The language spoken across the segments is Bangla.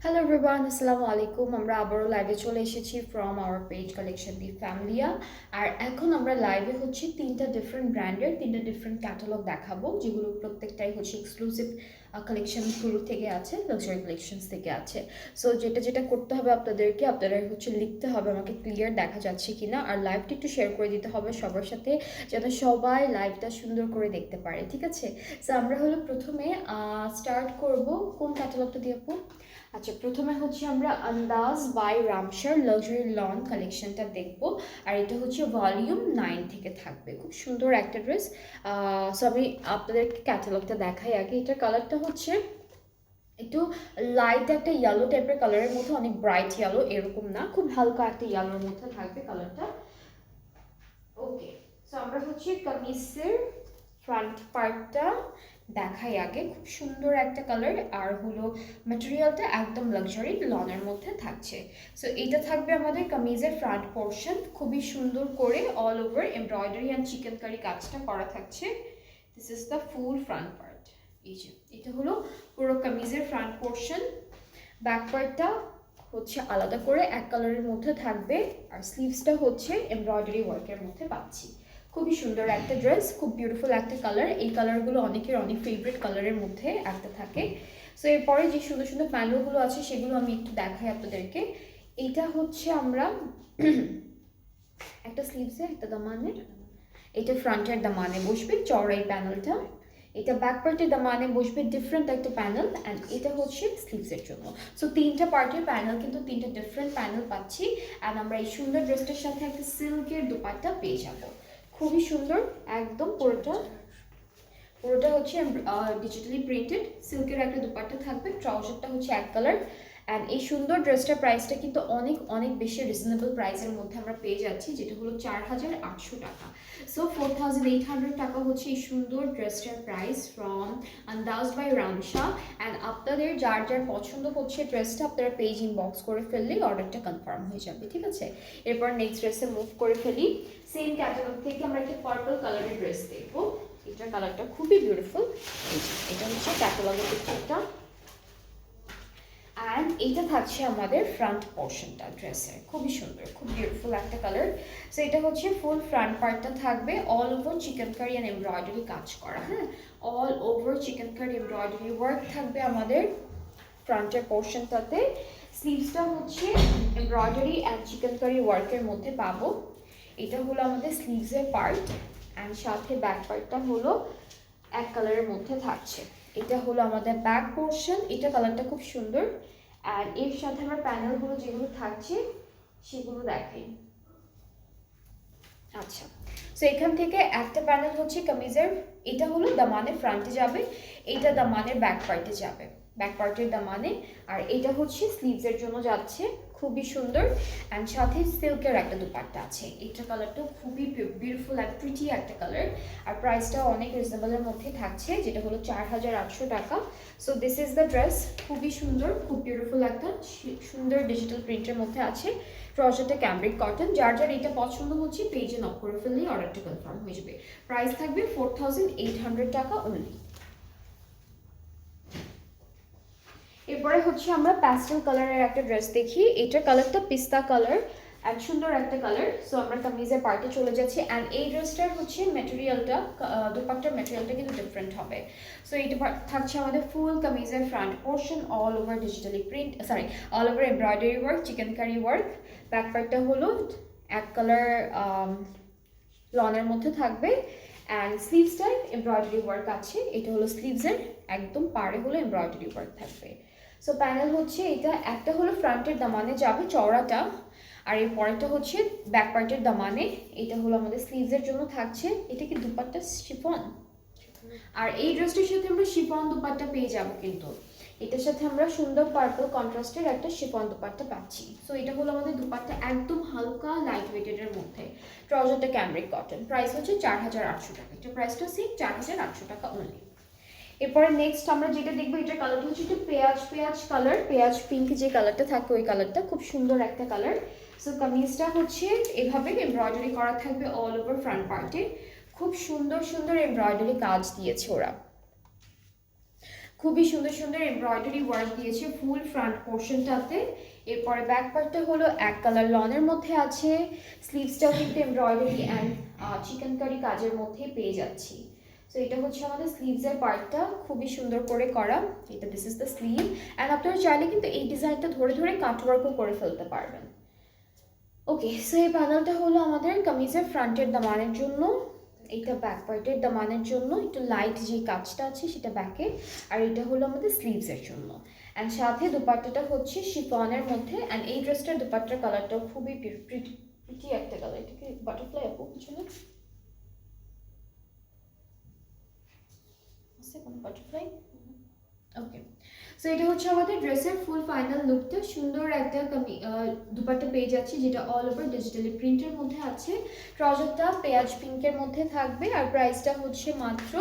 হ্যালো এভরিওয়ান, আসসালামু আলাইকুম। আমরা আবারও লাইভে চলে এসেছি from our page collection the Familia. আর এখন আমরা লাইভে হচ্ছে তিনটা ডিফারেন্ট ব্র্যান্ডের তিনটা ডিফারেন্ট ক্যাটালগ দেখাবো, যেগুলো প্রত্যেকটাই হচ্ছে এক্সক্লুসিভ কালেকশনগুলো থেকে আছে, লাক্সারি কালেকশনস থেকে আছে। সো যেটা যেটা করতে হবে আপনাদেরকে, আপনারা হচ্ছে লিখতে হবে আমাকে ক্লিয়ার দেখা যাচ্ছে কিনা, আর লাইভটা একটু শেয়ার করে দিতে হবে সবার সাথে, যেন সবাই লাইভটা সুন্দর করে দেখতে পারে, ঠিক আছে? সো আমরা হলো প্রথমে স্টার্ট করব কোন ক্যাটালগটা দিয়ে আপু? আচ্ছা, প্রথমে হচ্ছে আমরা আন্দাজ বাই রামসার লাক্সারি লন কালেকশনটা দেখব। আর এটা হচ্ছে ভলিউম 9 থেকে থাকবে। খুব সুন্দর একটা ড্রেস। সো আমি আপনাদেরকে ক্যাটালগটা দেখাই আগে। এটার কালারটা হচ্ছে একটু লাইট একটা ইয়েলো টাইপের কালারের মধ্যে, অনেক ব্রাইট ইয়েলো এরকম না, খুব হালকা একটা ইয়েলোর মধ্যে থাকবে কালারটা। ওকে, সো আমরা হচ্ছে কামিজের ফ্রন্ট পার্টটা দেখাই আগে। খুব সুন্দর একটা কালার, আর হলো ম্যাটেরিয়ালটা একদম লাক্সারি লনের মধ্যে থাকছে। সো এটা থাকবে আমাদের কামিজের ফ্রন্ট পোর্শন, খুবই সুন্দর করে all over embroidery and chikankari কাজটা করা থাকছে। This is the full front part. এই যে এটা হলো পুরো কামিজের ফ্রন্ট পোর্শন। ব্যাক পার্টটা হচ্ছে আলাদা করে এক কালারের মধ্যে থাকবে, আর স্লিভসটা হচ্ছে এমব্রয়ডারি ওয়ার্কের মধ্যে পাচ্ছি। খুবই সুন্দর একটা ড্রেস, খুব বিউটিফুল একটা কালার। এই কালারগুলো অনেকের অনেক ফেভারিট কালারের মধ্যে একটা থাকে। সো এরপরে যে সুন্দর সুন্দর প্যানেলগুলো আছে সেগুলো আমি একটু দেখাই আপনাদেরকে। এইটা হচ্ছে আমরা একটা স্লিভসে একটা দামানে, এটা ফ্রন্টের দামানে বসবে চওড়া এই প্যানেলটা। এটা ব্যাক পার্টের দামানে বসবে ডিফারেন্ট একটা প্যানেল, অ্যান্ড এটা হচ্ছে স্লিভসের জন্য। সো তিনটা পার্টের প্যানেল, কিন্তু তিনটা ডিফারেন্ট প্যানেল পাচ্ছি। অ্যান্ড আমরা এই সুন্দর ড্রেসটার সাথে একটা সিল্কের দুপাট্টা পেয়ে যাব। খুবই সুন্দর, একদম পুরোটা পুরোটা হচ্ছে ডিজিটালি প্রিন্টেড সিল্কের একটা দুপাট্টা থাকবে। ট্রাউজারটা হচ্ছে এক কালার। অ্যান্ড এই সুন্দর ড্রেসটার প্রাইসটা কিন্তু অনেক অনেক বেশি রিজনেবল প্রাইসের মধ্যে আমরা পেয়ে যাচ্ছি, যেটা হলো 4800 টাকা। সো 4800 টাকা হচ্ছে এই সুন্দর ড্রেসটার প্রাইস ফ্রম আন্দাজ বাই রামশা। অ্যান্ড আপনাদের যার যার পছন্দ হচ্ছে ড্রেসটা, আপনারা পেজ ইনবক্স করে ফেললেই অর্ডারটা কনফার্ম হয়ে যাবে, ঠিক আছে? এরপর নেক্সট ড্রেসে মুভ করে ফেলি। সেম ক্যাটালগ থেকে আমরা একটা পার্পল কালারের ড্রেস দেখবো। এটার কালারটা খুবই বিউটিফুল। এটা হচ্ছে ক্যাটালগের পিকচারটা, অ্যান্ড এইটা থাকছে আমাদের ফ্রন্ট পোর্শনটা ড্রেসের। খুবই সুন্দর, খুব বিউটিফুল একটা কালার। সো এটা হচ্ছে ফুল ফ্রন্ট পার্টটা থাকবে all over chikankari and embroidery কাজ করা। হ্যাঁ, all over chikankari embroidery work থাকবে আমাদের ফ্রন্টের পোর্শনটাতে। স্লিভসটা হচ্ছে এমব্রয়ডারি অ্যান্ড চিকেন কারি ওয়ার্কের মধ্যে পাবো। এটা হলো আমাদের স্লিভসের পার্ট, অ্যান্ড সাথে ব্যাক পার্টটা হলো এক কালারের মধ্যে থাকছে। এটা হলো আমাদের ব্যাক পোর্শন। এটা কালারটা খুব সুন্দর। অ্যান্ড এর সাথে আমরা প্যানেলগুলো যেগুলো থাকছে সেগুলো দেখাই। আচ্ছা, সো এখান থেকে একটা প্যানেল হচ্ছে কামিজের, এটা হলো দামানে ফ্রন্টে যাবে, এইটা দামানের ব্যাক পার্টে যাবে, ব্যাক পার্টের দামানে। আর এটা হচ্ছে স্লিভসের জন্য যাচ্ছে। খুবই সুন্দর। অ্যান্ড সাথে সিল্কের একটা দুপাট্টা আছে। এটা কালারটা খুবই বিউটিফুল অ্যান্ড প্রিটি একটা কালার। আর প্রাইসটা অনেক রিজনেবলের মধ্যে থাকছে, যেটা হলো 4800 টাকা। So this is the dress. খুবই সুন্দর, খুব বিউটিফুল একটা সুন্দর ডিজিটাল প্রিন্টের মধ্যে আছে। ট্রাউজারটা ক্যামব্রিক কটন। যার যার এটা পছন্দ হচ্ছে পেজে নক করে ফেললেই অর্ডারটা কনফার্ম হয়ে যাবে। প্রাইস থাকবে 4800 টাকা অনলি। এরপরে হচ্ছে আমরা প্যাস্টেল কালারের একটা ড্রেস দেখি। এটার কালারটা পিস্তা কালার, অ্যান্ড সুন্দর একটা কালার। সো আমরা কামিজের পার্টে চলে যাচ্ছি। অ্যান্ড এই ড্রেসটার হচ্ছে ম্যাটেরিয়ালটা, দুপাট্টার ম্যাটেরিয়ালটা কিন্তু ডিফারেন্ট হবে। সো এটা থাকছে আমাদের ফুল কামিজের front portion all over digitally print, sorry, all over embroidery work, chikankari work. Back পার্টটা হলো এক কালার লনের মধ্যে থাকবে। অ্যান্ড স্লিভসটাই এমব্রয়ডারি ওয়ার্ক আছে। এটা হলো স্লিভসের একদম পাড়ে হলো এমব্রয়ডারি ওয়ার্ক থাকবে। সো প্যানেল হচ্ছে এটা, একটা হলো ফ্রন্টের দামানে যাবে চওড়াটা, আর এর পরেরটা হচ্ছে ব্যাক পার্টের দামানে। এটা হলো আমাদের স্লিভসের জন্য থাকছে। এটা কি দুপাট্টা শিফন, আর এই ড্রেসটার সাথে আমরা শিফন দুপাট্টা পেয়ে যাব। কিন্তু এটার সাথে আমরা সুন্দর পার্পল কন্ট্রাস্টের একটা শিফন দুপাট্টা পাচ্ছি। সো এটা হলো আমাদের দুপাট্টা, একদম হালকা লাইট ওয়েটেডের মধ্যে। ট্রাউজারটা ক্যামব্রিক কটন। প্রাইস হচ্ছে 4800 টাকা। এটা প্রাইসটা সেম 4800 টাকা অনলি। এরপরে নেক্সট আমরা যেটা দেখবো, এটার কালারটা হচ্ছে একটা পেঁয়াজ পেঁয়াজ কালার, পেঁয়াজ পিঙ্ক যে কালারটা থাকে ওই কালারটা। খুব সুন্দর একটা কালার। সো কামিজটা হচ্ছে এভাবে এমব্রয়ডারি করা থাকবে অল ওভার ফ্রন্ট পার্টে। খুব সুন্দর সুন্দর এমব্রয়ডারি কাজ দিয়েছে ওরা। খুবই সুন্দর সুন্দর এমব্রয়ডারি ওয়ার্ক দিয়েছে ফুল ফ্রন্ট পোর্শনটাতে। এরপরে ব্যাক পার্টটা হলো এক কালার লনের মধ্যে আছে, স্লিভসটাও কিন্তু এমব্রয়ডারি অ্যান্ড চিকেনকারি কাজের মধ্যে পেয়ে যাচ্ছি। সো এটা হচ্ছে আমাদের স্লিভসের পার্টটা, খুবই সুন্দর করে করা। এটা this is the sleeve, and আপনারা চাইলে কিন্তু এই ডিজাইনটা ধরে ধরে কাটওয়ার্কও করে ফেলতে পারবেন। ওকে, সো এই প্যানেলটা হলো আমাদের কামিজের ফ্রন্টের দামানের জন্য, এইটা ব্যাক পার্টের দামানের জন্য, একটু লাইট যে কাজটা আছে সেটা ব্যাকে, আর এটা হলো আমাদের স্লিভসের জন্য। অ্যান্ড সাথে দুপাট্টাটা হচ্ছে শিফনের মধ্যে, অ্যান্ড এই ড্রেসটার দুপাট্টার কালারটাও খুবই প্রিটি একটা কালার। এটা কি বাটারফ্লাই আপু পিছনে আছে কোনো বাটারফ্লাই? ওকে, সো এটা হচ্ছে আমাদের ড্রেসের ফুল ফাইনাল লুকটা। সুন্দর একটা দুপাট্টা পেয়ে যাচ্ছি যেটা অল ওভার ডিজিটালি প্রিন্টের মধ্যে আছে। ট্রাউজারটা পেঁয়াজ পিঙ্কের মধ্যে থাকবে, আর প্রাইসটা হচ্ছে মাত্র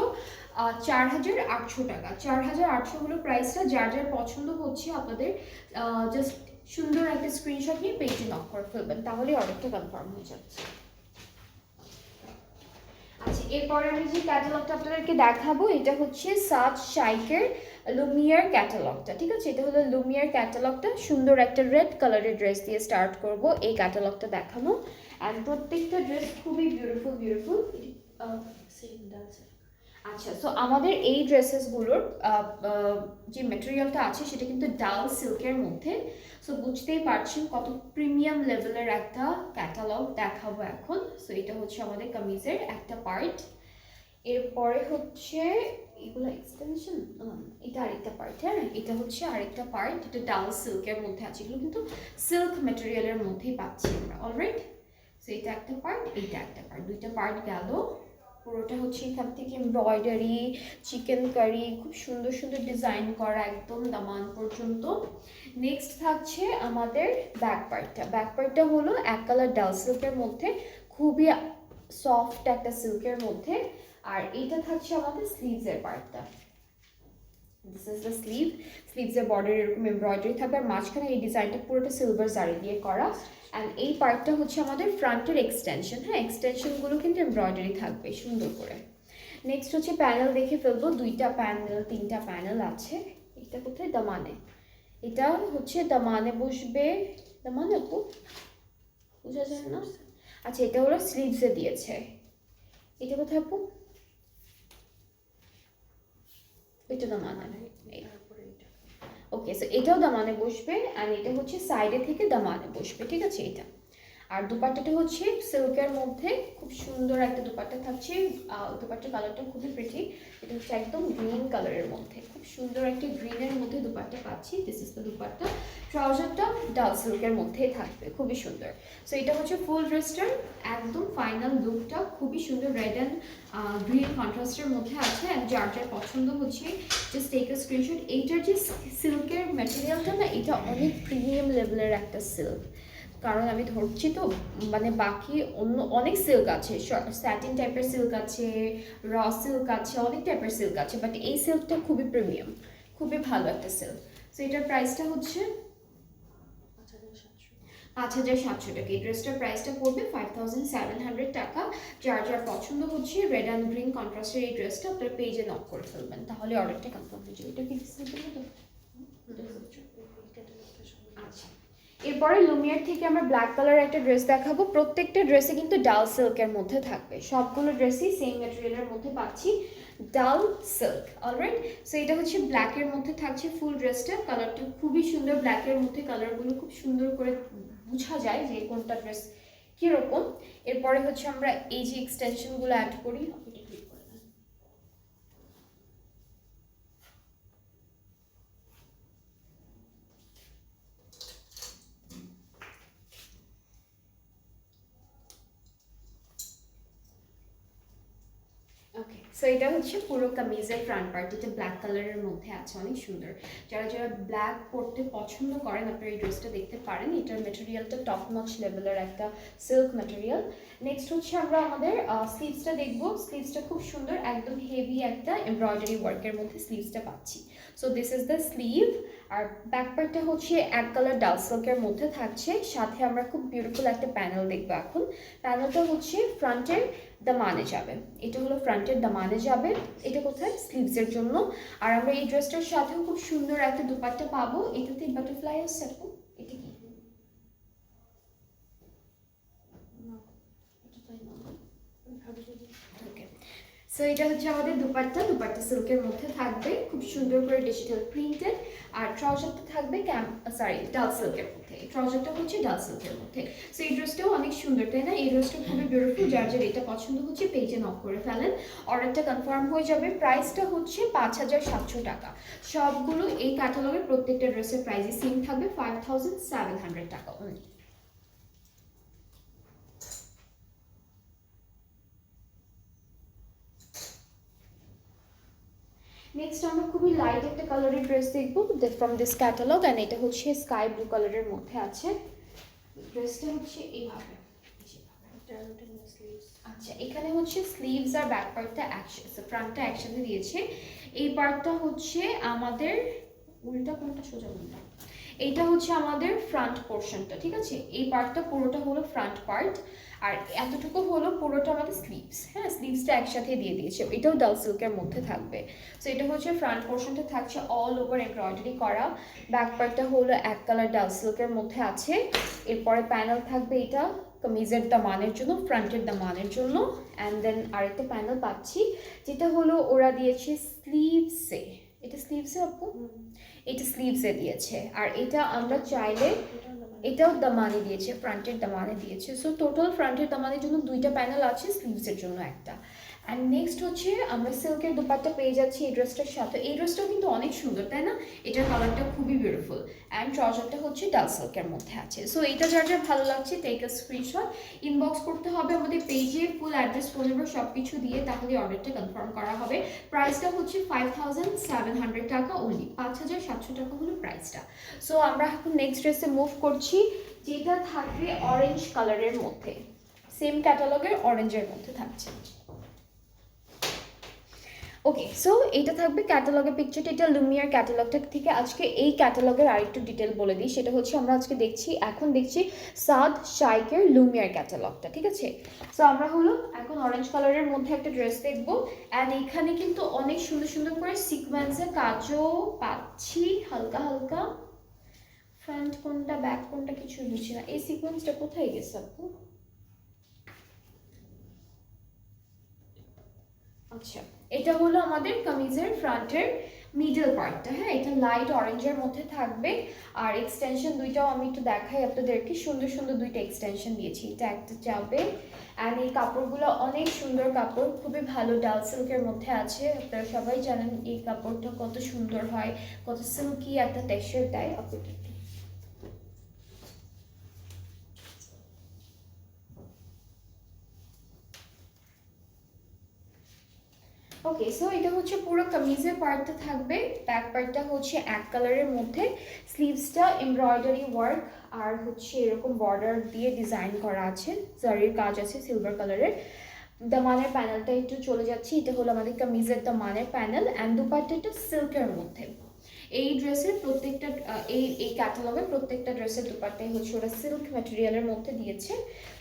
4,800 টাকা। 4,800 হলো প্রাইসটা। যার যার পছন্দ হচ্ছে আপনাদের জাস্ট সুন্দর একটা স্ক্রিনশট নিয়ে পেজে নক করে ফেলবেন, তাহলে অর্ডারটা কনফার্ম হয়ে যাচ্ছে। আচ্ছা, এরপরে আমি যে ক্যাটালগটা আপনাদেরকে দেখাবো এটা হচ্ছে সাজ শাইকের লুমিয়ার ক্যাটালগটা। ঠিক আছে, এটা হলো লুমিয়ার ক্যাটালগটা। সুন্দর একটা রেড কালারের ড্রেস দিয়ে স্টার্ট করব এই ক্যাটালগটা দেখানো, অ্যান্ড প্রত্যেকটা ড্রেস খুবই বিউটিফুল বিউটিফুল। আচ্ছা, সো আমাদের এই ড্রেসেসগুলোর যে মেটেরিয়ালটা আছে সেটা কিন্তু ডাল সিল্কের মধ্যে। সো বুঝতেই পারছেন কত প্রিমিয়াম লেভেলের একটা ক্যাটালগ দেখাবো এখন। সো এটা হচ্ছে আমাদের কামিজের একটা পার্ট। এরপরে হচ্ছে এগুলো এক্সটেনশন, এটা আরেকটা পার্ট। হ্যাঁ, এটা হচ্ছে আরেকটা পার্ট, এটা ডাল সিল্কের মধ্যে আছে। এগুলো কিন্তু সিল্ক মেটেরিয়ালের মধ্যেই পাচ্ছি আমরা অলরাইট। সো এটা একটা পার্ট, এইটা একটা পার্ট, দুইটা পার্ট গেল। পুরোটা হচ্ছে এখান থেকে এমব্রয়ডারি, চিকেন কারি, খুব সুন্দর সুন্দর ডিজাইন করা একদম দামান পর্যন্ত। নেক্সট থাকছে আমাদের ব্যাক পার্টটা। ব্যাক পার্টটা হলো এক কালার ডাল সিল্কের মধ্যে, খুবই সফট একটা সিল্কের মধ্যে। আর এইটা থাকছে আমাদের স্লিভসের পার্টটা। This is the sleeve. স্লিভসের বর্ডার এরকম এমব্রয়ডারি থাকবে, আর মাঝখানে এই ডিজাইনটা পুরোটা সিলভার জারি দিয়ে করা। অ্যান্ড এই পার্টটা হচ্ছে আমাদের ফ্রন্টের এক্সটেনশন। হ্যাঁ, এক্সটেনশনগুলো কিন্তু এমব্রয়ডারি থাকবে সুন্দর করে। নেক্সট হচ্ছে প্যানেল দেখে ফেলবো, দুইটা প্যানেল তিনটা প্যানেল আছে। এটা কোথায়? দামানে। এটা হচ্ছে দামানে বসবে। দামানে আপু বোঝা যায় না। আচ্ছা, এটা ওরা স্লিভসে দিয়েছে। এটা কোথায় আপু? এটা দামানে। ওকে, সো এটাও দামানে বসবে, আর এটা হচ্ছে সাইডে থেকে দামানে বসবে। ঠিক আছে, এটা। আর দুপাট্টাটা হচ্ছে সিল্কের মধ্যে, খুব সুন্দর একটা দুপাট্টা থাকছে। দুপাট্টার কালারটা খুবই প্রিটি। এটা হচ্ছে একদম গ্রিন কালারের মধ্যে, খুব সুন্দর একটা গ্রিনের মধ্যে দুপাট্টা পাচ্ছি। This is the dupatta. ট্রাউজারটা ডাল সিল্কের মধ্যেই থাকবে, খুবই সুন্দর। সো এটা হচ্ছে ফুল ড্রেসটার একদম ফাইনাল লুকটা, খুবই সুন্দর রেড অ্যান্ড গ্রিন কন্ট্রাস্টের মধ্যে আছে। অ্যান্ড যার যার পছন্দ হচ্ছে জাস্ট টেক আ স্ক্রিনশট। এইটার যে সিল্কের ম্যাটেরিয়ালটা না, এটা অনেক প্রিমিয়াম লেভেলের একটা সিল্ক। কারণ আমি ধরছি তো, মানে বাকি অন্য অনেক সিল্ক আছে, স্যাটিন টাইপের সিল্ক আছে, র সিল্ক আছে, অনেক টাইপের সিল্ক আছে, বাট এই সিল্কটা খুবই প্রিমিয়াম, খুবই ভালো একটা সিল্ক। সো এটার প্রাইসটা হচ্ছে 5,700 টাকা। এই ড্রেসটার প্রাইসটা পড়বে 5,700 টাকা। যার যার পছন্দ হচ্ছে রেড অ্যান্ড গ্রিন কন্ট্রাস্টের এই ড্রেসটা আপনার পেজে নক করে ফেলবেন, তাহলে অর্ডারটা কনফার্ম হয়ে যাবে। এটা কি আচ্ছা, এরপরে লুমিয়ার থেকে আমরা ব্ল্যাক কালার একটা ড্রেস দেখাবো। প্রত্যেকটা ড্রেসে কিন্তু ডাল সিল্কের মধ্যে থাকবে, সবগুলো ড্রেসই সেম ম্যাটেরিয়ালের মধ্যে পাচ্ছি, ডাল সিল্ক অলরাইট। সো এটা হচ্ছে ব্ল্যাকের মধ্যে থাকছে ফুল ড্রেসটা। কালারটা খুবই সুন্দর, ব্ল্যাকের মধ্যে কালারগুলো খুব সুন্দর করে বোঝা যায় যে কোনটা ড্রেস কীরকম। এরপরে হচ্ছে আমরা এই যে এক্সটেনশনগুলো অ্যাড করি। ওকে, সো এটা হচ্ছে পুরো কামিজের ফ্রন্ট পার্ট, এটা ব্ল্যাক কালারের মধ্যে আছে, অনেক সুন্দর। যারা যারা ব্ল্যাক পরতে পছন্দ করেন আপনারা এই ড্রেসটা দেখতে পারেন। এটার মেটেরিয়ালটা টপ নচ লেভেলের একটা সিল্ক মেটেরিয়াল। নেক্সট হচ্ছে আমরা আমাদের স্লিভসটা দেখবো। স্লিভসটা খুব সুন্দর, একদম হেভি একটা এমব্রয়ডারি ওয়ার্কের মধ্যে স্লিভসটা পাচ্ছি। So this is the sleeve, আর ব্যাক পার্টটা হচ্ছে এক কালার ডাল সিল্কের মধ্যে থাকছে, সাথে আমরা খুব বিউটিফুল একটা প্যানেল দেখবো এখন। প্যানেলটা হচ্ছে ফ্রন্টের দামানে যাবে, এটা হলো ফ্রন্টের দামানে যাবে। এটা কোথায়? স্লিভসের জন্য। আর আমরা এই ড্রেসটার সাথেও খুব সুন্দর একটা দুপাট্টা পাবো, এটাতে বাটারফ্লাই আছে আপু, এটা কি? সো এটা হচ্ছে আমাদের দুপাট্টা, দুপাট্টা সিল্কের মধ্যে থাকবে, খুব সুন্দর করে ডিজিটাল প্রিন্টেড। আর ট্রাউজারটা থাকবে ডাল সিল্কের মধ্যে, ট্রাউজারটা হচ্ছে ডাল সিল্কের মধ্যে। সো এই ড্রেসটাও অনেক সুন্দর, তাই না? এই ড্রেসটা খুবই বিউটিফুল, যার যার এটা পছন্দ হচ্ছে পেজে নক করে ফেলেন, অর্ডারটা কনফার্ম হয়ে যাবে। প্রাইসটা হচ্ছে 5,700 টাকা। সবগুলো এই ক্যাটালগের প্রত্যেকটা ড্রেসের প্রাইসই সেম থাকবে, 5,700 টাকা অনলি। নেক্সট আমরা খুবই লাইট একটা কালারের ড্রেস দেখবো ফ্রম দিস ক্যাটালগ, অ্যান্ড এটা হচ্ছে স্কাই ব্লু কালারের মধ্যে আছে। ড্রেসটা হচ্ছে এইভাবে। আচ্ছা, এখানে হচ্ছে স্লিভস আর ব্যাক পার্টটা একসাথে, ফ্রন্টটা একসাথে দিয়েছে। এই পার্টটা হচ্ছে আমাদের উল্টা কোনটা, সোজা কোনটা, এইটা হচ্ছে আমাদের ফ্রন্ট পোর্শনটা, ঠিক আছে? এই পার্টটা পুরোটা হলো ফ্রন্ট পার্ট, আর এতটুকু হলো পুরোটা আমাদের স্লিভস। হ্যাঁ, স্লিভসটা একসাথে দিয়ে দিয়েছে, এটাও ডাল সিল্কের মধ্যে থাকবে। সো এটা হচ্ছে ফ্রন্ট পোর্শনটা থাকছে অল ওভার এমব্রয়ডারি করা, ব্যাক পার্টটা হলো এক কালার ডাল সিল্কের মধ্যে আছে। এরপরে প্যানেল থাকবে এটা কামিজের দামানের জন্য, ফ্রন্টের দামানের জন্য। অ্যান্ড দেন আরেকটা প্যানেল পাচ্ছি, যেটা হলো ওরা দিয়েছে স্লিভসে। এটা স্লিভসে আপু, এটা স্লিভসে দিয়েছে। আর এটা আমরা চাইলে এটাও দামানে দিয়েছে, ফ্রন্টের দামানে দিয়েছে। সো টোটাল ফ্রন্টের দামানের জন্য দুইটা প্যানেল আছে, স্লিভসের জন্য একটা। অ্যান্ড নেক্সট হচ্ছে আমরা সিল্কের দুপাট্টা পেয়ে যাচ্ছি এই ড্রেসটার সাথে। এই ড্রেসটাও কিন্তু অনেক সুন্দর, তাই না? এটার কালারটা খুবই বিউটিফুল, অ্যান্ড ট্রাউজারটা হচ্ছে ডাল সিল্কের মধ্যে আছে। সো এটা যার যার ভালো লাগছে টেক আ স্ক্রিনশট, ইনবক্স করতে হবে আমাদের পেজে, ফুল অ্যাড্রেস, ফোন নাম্বার সব কিছু দিয়ে, তাহলে অর্ডারটা কনফার্ম করা হবে। প্রাইসটা হচ্ছে 5,700 টাকা অনলি, 5,700 টাকা হলো প্রাইসটা। সো আমরা এখন নেক্সট ড্রেসে মুভ করছি, যেটা থাকবে অরেঞ্জ কালারের মধ্যে, সেম ক্যাটালগের অরেঞ্জের মধ্যে থাকছে। ওকে, সো এটা থাকবে ক্যাটালগের পিকচারটা, এটা লুমিয়ার ক্যাটালগটা থেকে। আজকে এই ক্যাটালগের আরেকটু ডিটেল বলে দিই, সেটা হচ্ছে আমরা আজকে এখন দেখছি সাদ শাইকের লুমিয়ার ক্যাটালগটা, ঠিক আছে? সো আমরা হলো এখন অরেঞ্জ কালারের মধ্যে একটা ড্রেস দেখবো, অ্যান্ড এখানে কিন্তু অনেক সুন্দর সুন্দর করে সিকোয়েন্সের কাজও পাচ্ছি, হালকা হালকা। ফ্রন্ট কোনটা ব্যাক কোনটা কিছু বুঝছি না, এই সিকোয়েন্সটা কোথায় গেছে আপু? আচ্ছা, এটা হলো আমাদের কামিজের ফ্রন্টের মিডল পার্টটা। হ্যাঁ, এটা লাইট অরেঞ্জের মধ্যে থাকবে। আর এক্সটেনশন দুইটাও আমি একটু দেখাই আপনাদেরকে, সুন্দর সুন্দর দুইটা এক্সটেনশন দিয়েছি, এটা একটা যাবে। অ্যান্ড এই কাপড়গুলো অনেক সুন্দর কাপড়, খুবই ভালো ডাল সিল্কের মধ্যে আছে। আপনারা সবাই জানেন এই কাপড়টা কত সুন্দর হয়, কত সিল্কি একটা টেক্সচার দেয়। আপনাদের ওকে, সো এটা হচ্ছে পুরো কামিজের পার্টটা থাকবে, ব্যাক পার্টটা হচ্ছে এক কালারের মধ্যে, স্লিভসটা এমব্রয়ডারি ওয়ার্ক আর হচ্ছে এরকম বর্ডার দিয়ে ডিজাইন করা আছে, জারির কাজ আছে সিলভার কালারের। দামানের প্যানেলটা একটু চলে যাচ্ছি, এটা হলো আমাদের কামিজের দামানের প্যানেল, অ্যান্ড দুপাট্টাটা সিল্কের মধ্যে। এই ড্রেসের প্রত্যেকটা এই ক্যাটালগের প্রত্যেকটা ড্রেসের দুপাট্টাই হচ্ছে ওরা সিল্ক ম্যাটেরিয়ালের মধ্যে দিয়েছে।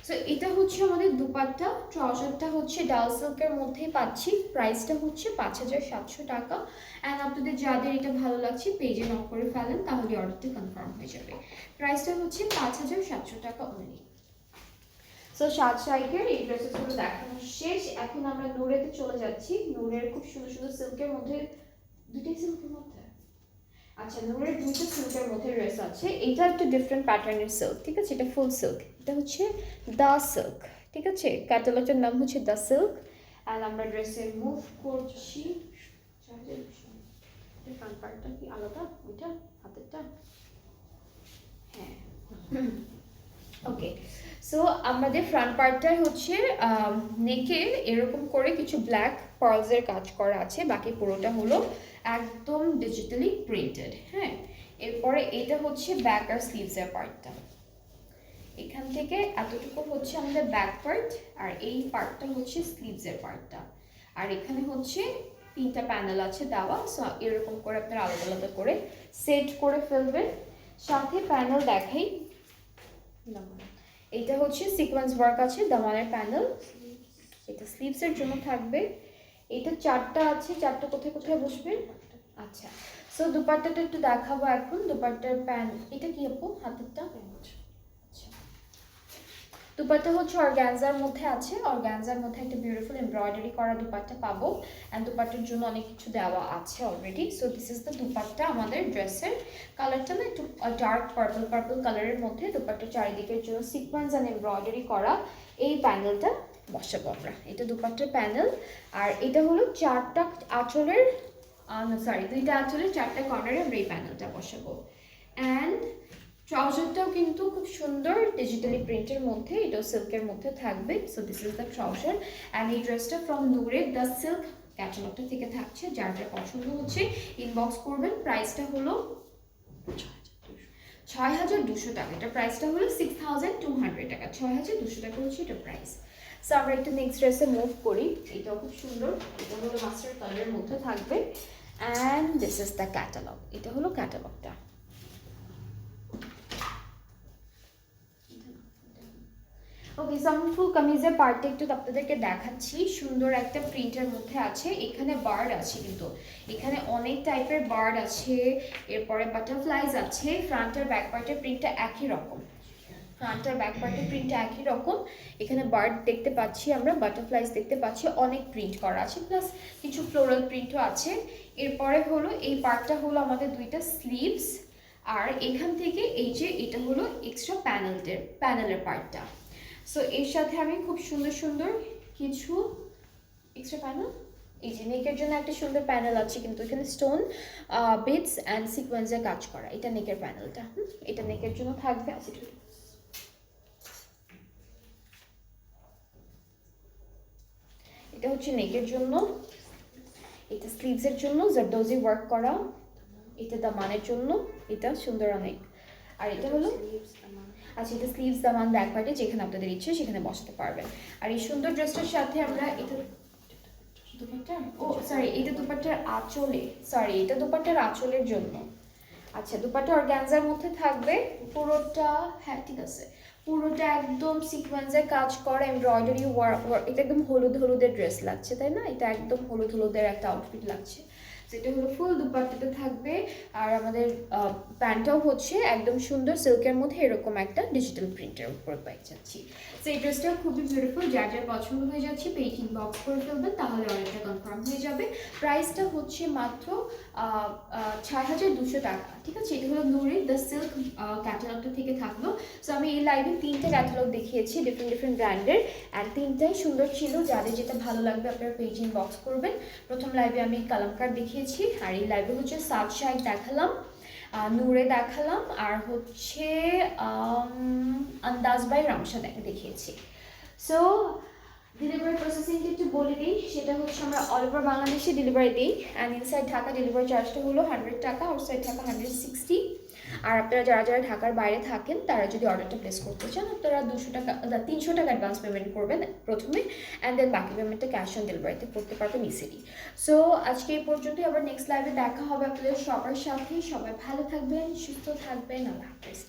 সো এটা হচ্ছে আমাদের দুপাট্টা, ট্রাউজারটা হচ্ছে ডাল সিল্কের মধ্যেই পাচ্ছি, প্রাইসটা হচ্ছে 5,700 টাকা। অ্যান্ড আপনাদের যাদের এটা ভালো লাগছে পেজে নক করে ফেলেন, তাহলে অর্ডারটা কনফার্ম হয়ে যাবে। প্রাইসটা হচ্ছে 5,700 টাকা অনলি। সো সাত শাইকের এই ড্রেসেসগুলো দেখানো শেষ, এখন আমরা নূরেতে চলে যাচ্ছি। নূরের খুব সুন্দর সুন্দর সিল্কের মধ্যে, দুটোই সিল্কের মধ্যে, আচ্ছা নূরের দুইটা সিল্কের মধ্যে ড্রেস আছে। এটা একটা ডিফারেন্ট প্যাটার্নের সিল্ক, ঠিক আছে? এটা ফুল সিল্ক, এটা হচ্ছে দ্য সিল্ক, ঠিক আছে? ক্যাটালগটার নাম হচ্ছে দ্য সিল্ক। আর আমরা ড্রেসে মুভ করছি, ফ্রন্ট পার্টটা কি আলাদা, ওইটা হাতেরটা, হ্যাঁ। ওকে, সো আমাদের ফ্রন্ট পার্টটাই হচ্ছে নেকে এরকম করে কিছু ব্ল্যাক পার্লসের কাজ করা আছে, বাকি পুরোটা হলো একদম ডিজিটালি প্রিন্টেড। হ্যাঁ, এরপরে এটা হচ্ছে ব্যাক আর স্লিভসের পার্টটা, এখান থেকে এতটুকু হচ্ছে আমাদের ব্যাক পার্ট, আর এই পার্টটা হচ্ছে স্লিভসের পার্টটা। আর এখানে হচ্ছে তিনটা প্যানেল আছে দেওয়া, সো এরকম করে আপনারা আলাদা আলাদা করে সেট করে ফেলবেন। সাথে প্যানেল দেখাই, এইটা হচ্ছে সিকোয়েন্স ওয়ার্ক আছে দামানের প্যানেল, এটা স্লিভসের জন্য থাকবে। এটা চারটা আছে, চারটা কোথায় কোথায় বসবে। আচ্ছা, সো দুপাট্টাটা একটু দেখাবো এখন। দুপাট্টার এটা কি আপু হাতেরটা? আচ্ছা, দুপাট্টা হচ্ছে অর্গানজার মধ্যে আছে, অর্গানজার মধ্যে একটা বিউটিফুল এমব্রয়ডারি করা দুপাট্টা পাবো, অ্যান্ড দুপাট্টার জন্য অনেক কিছু দেওয়া আছে already. So this is the dupatta আমাদের ড্রেসের। কালারটা না একটু ডার্ক পার্পল কালারের মধ্যে, দুপাট্টার চারিদিকের জন্য সিকোয়েন্স অ্যান্ড এমব্রয়ডারি করা এই প্যানেলটা বসাবো আমরা। এটা দুপাট্টার প্যানেল, আর এটা হলো চারটা আঁচলের দুইটা আঁচলের চারটা কর্নারে আমরা এই প্যানেলটা বসাবো। অ্যান্ড ট্রাউজারটাও কিন্তু খুব সুন্দর ডিজিটালি প্রিন্টের মধ্যে, এটাও সিল্কের মধ্যে থাকবে। So this is the trouser, and এই ড্রেসটা ফ্রম নূরের দ্য সিল্ক ক্যাটালগটা থেকে থাকছে। যার যা পছন্দ হচ্ছে ইনবক্স করবেন। প্রাইসটা হলো ৬,২০০ টাকা, এটা প্রাইসটা হলো 6,200 টাকা, ৬,২০০ টাকা হচ্ছে এটা প্রাইস। সো আমরা একটু নেক্সট ড্রেসে মুভ করি। এটাও খুব সুন্দর, এটা হলো মাস্টার কালারের মধ্যে থাকবে, and this is the catalogue. এটা হলো ক্যাটালগটা। ওকে, সো আমি ফুল কামিজের পার্টটা একটু আপনাদেরকে দেখাচ্ছি। সুন্দর একটা প্রিন্টের মধ্যে আছে, এখানে বার্ড আছে, কিন্তু এখানে অনেক টাইপের বার্ড আছে, এরপরে বাটারফ্লাইজ আছে। ফ্রন্ট আর ব্যাক পার্টের প্রিন্টটা একই রকম, ফ্রন্ট আর ব্যাক পার্টের প্রিন্টটা একই রকম। এখানে বার্ড দেখতে পাচ্ছি আমরা, বাটারফ্লাইজ দেখতে পাচ্ছি, অনেক প্রিন্ট করা আছে, প্লাস কিছু ফ্লোরাল প্রিন্টও আছে। এরপরে হলো এই পার্টটা হলো আমাদের দুইটা স্লিভস, আর এখান থেকে এই যে এটা হলো এক্সট্রা প্যানেলের পার্টটা। সো এর সাথে আমি খুব সুন্দর সুন্দর কিছু এক্সট্রা প্যানেল, এই যে নেকের জন্য একটা সুন্দর প্যানেল আছে, কিন্তু এখানে স্টোন বিটস অ্যান্ড সিকোয়েন্সের কাজ করা। এটা নেকের প্যানেলটা, এটা নেকের জন্য থাকবে। এটা হচ্ছে নেকের জন্য, এটা স্লিভসের জন্য জারদোজি ওয়ার্ক করা, এটা দামানের জন্য, এটা সুন্দর অনেক। আর এটা হলো আচ্ছা, এটা স্লিভস দামান ব্যাক পার্টে যেখানে আপনাদের ইচ্ছে সেখানে বসাতে পারবেন। আর এই সুন্দর ড্রেসটার সাথে আমরা এটা দুপাট্টা, ও সরি, এটা দুপাট্টার আঁচলে, এটা দুপাট্টার আঁচলের জন্য। আচ্ছা, দুপাট্টা অর্গানজার মধ্যে থাকবে পুরোটা, হ্যাঁ ঠিক আছে, পুরোটা একদম সিকোয়েন্সের কাজ করা এমব্রয়ডারি ওয়ার্ক। এটা একদম হলুদের ড্রেস লাগছে, তাই না? এটা একদম হলুদের একটা আউটফিট লাগছে। যেটা হলো ফুল দুপাট্টাতে থাকবে, আর আমাদের প্যান্টটাও হচ্ছে একদম সুন্দর সিল্কের মধ্যে এরকম একটা ডিজিটাল প্রিন্টের উপর পেয়ে যাচ্ছি। সো এই ড্রেসটা খুবই বিউটিফুল, যার যার পছন্দ হয়ে যাচ্ছে পেজ ইনবক্স করে ফেলবেন, তাহলে অনেকটা কনফার্ম হয়ে যাবে। প্রাইসটা হচ্ছে মাত্র ৬,২০০ টাকা, ঠিক আছে? এটা হলো নূরের দ্য সিল্ক ক্যাটালগটা থেকে থাকলো। সো আমি এই লাইভে 3টে ক্যাটালগ দেখিয়েছি ডিফারেন্ট ব্র্যান্ডের, অ্যান্ড 3টাই সুন্দর ছিল। যাদের যেটা ভালো লাগবে আপনারা পেজ ইনবক্স করবেন। প্রথম লাইভে আমি কালামকার দেখিয়েছি, আর এই লাইভে হচ্ছে সাত শাইক দেখালাম, নূরে দেখালাম, আর হচ্ছে আন্দাজ বাই রামসা দেখিয়েছি। সো ডেলিভারি প্রসেসিংটা একটু বলে দিই, সেটা হচ্ছে আমরা অল ওভার বাংলাদেশে ডেলিভারি দিই, অ্যান্ড ইনসাইড ঢাকা ডেলিভারি চার্জটা হলো 100 টাকা, আউটসাইড ঢাকা 160। আর আপনারা যারা ঢাকার বাইরে থাকেন তারা যদি অর্ডারটা প্লেস করতে চান, আপনারা 300 টাকা অ্যাডভান্স পেমেন্ট করবেন প্রথমে, অ্যান্ড দেন বাকি পেমেন্টটা ক্যাশ অন ডেলিভারিতে করতে পারবেন ইজিলি। সো আজকে এই পর্যন্তই, আবার নেক্সট লাইভে দেখা হবে আপনাদের সবার সাথে। সবাই ভালো থাকবেন, সুস্থ থাকবেন, আল্লাহ হাফেজ।